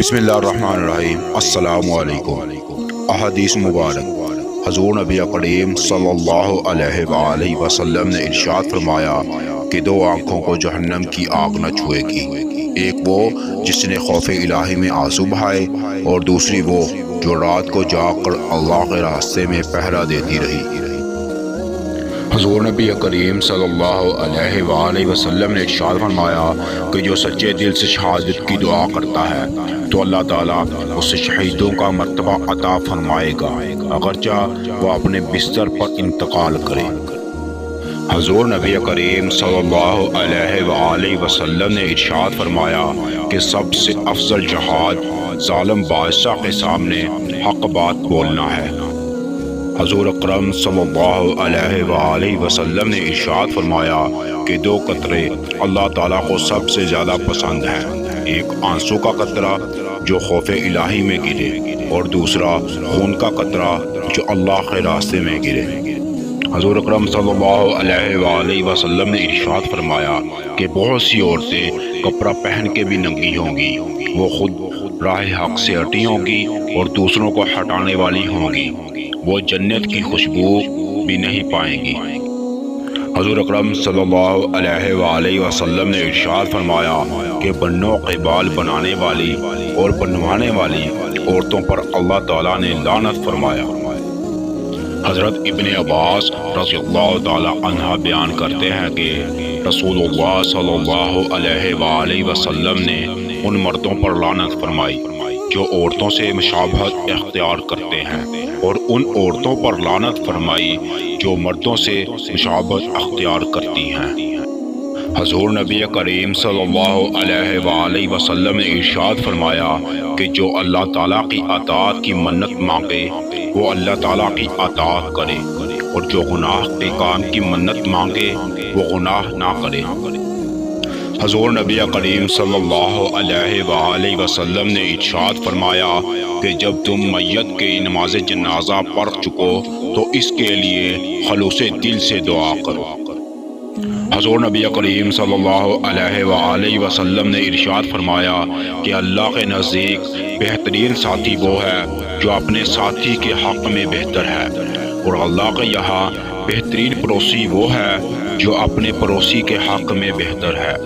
بسم اللہ الرحمن الرحیم۔ السلام علیکم۔ احادیث مبارک۔ حضور نبی کریم صلی اللہ علیہ وآلہ وسلم نے ارشاد فرمایا کہ دو آنکھوں کو جہنم کی آگ نہ چھوئے گی، ایک وہ جس نے خوف الہی میں آنسو بہائے، اور دوسری وہ جو رات کو جاگ کر اللہ کے راستے میں پہرا دیتی رہی۔ حضور نبی کریم صلی اللہ علیہ وآلہ وسلم نے ارشاد فرمایا کہ جو سچے دل سے شہادت کی دعا کرتا ہے تو اللہ تعالیٰ اسے شہیدوں کا مرتبہ عطا فرمائے گا، اگرچہ وہ اپنے بستر پر انتقال کرے۔ حضور نبی کریم صلی اللہ علیہ وآلہ وسلم نے ارشاد فرمایا کہ سب سے افضل جہاد ظالم بادشاہ کے سامنے حق بات بولنا ہے۔ حضور اکرم صلی اللہ علیہ وآلہ وسلم نے ارشاد فرمایا کہ دو قطرے اللہ تعالیٰ کو سب سے زیادہ پسند ہیں، ایک آنسو کا قطرہ جو خوف الہی میں گرے، اور دوسرا خون کا قطرہ جو اللہ کے راستے میں گرے۔ حضور اکرم صلی اللہ علیہ وآلہ وسلم نے ارشاد فرمایا کہ بہت سی عورتیں کپڑا پہن کے بھی ننگی ہوں گی، وہ خود راہ حق سے ہٹی ہوں گی اور دوسروں کو ہٹانے والی ہوں گی، وہ جنت کی خوشبو بھی نہیں پائیں گی۔ حضور اکرم صلی اللہ علیہ وآلہ وسلم نے ارشاد فرمایا کہ بنوں کے بال بنانے والی اور بنوانے والی عورتوں پر اللہ تعالیٰ نے لعنت فرمایا۔ حضرت ابن عباس رضی اللہ تعالیٰ عنہ بیان کرتے ہیں کہ رسول اللہ صلی اللہ علیہ وآلہ وسلم نے ان مردوں پر لعنت فرمائی جو عورتوں سے مشابہت اختیار کرتے ہیں، اور ان عورتوں پر لعنت فرمائی جو مردوں سے مشابہت اختیار کرتی ہیں۔ حضور نبی کریم صلی اللہ علیہ وآلہ وسلم نے ارشاد فرمایا کہ جو اللہ تعالیٰ کی اطاعت کی منت مانگے وہ اللہ تعالیٰ کی اطاعت کرے، اور جو گناہ کے کام کی منت مانگے وہ گناہ نہ کرے۔ حضور نبی کریم صلی اللہ علیہ وآلہ وسلم نے ارشاد فرمایا کہ جب تم میت کے نماز جنازہ پڑھ چکو تو اس کے لیے خلوص دل سے دعا کرو۔ حضور نبی کریم صلی اللہ علیہ وآلہ وسلم نے ارشاد فرمایا کہ اللہ کے نزدیک بہترین ساتھی وہ ہے جو اپنے ساتھی کے حق میں بہتر ہے، اور اللہ کے یہاں بہترین پڑوسی وہ ہے جو اپنے پڑوسی کے حق میں بہتر ہے۔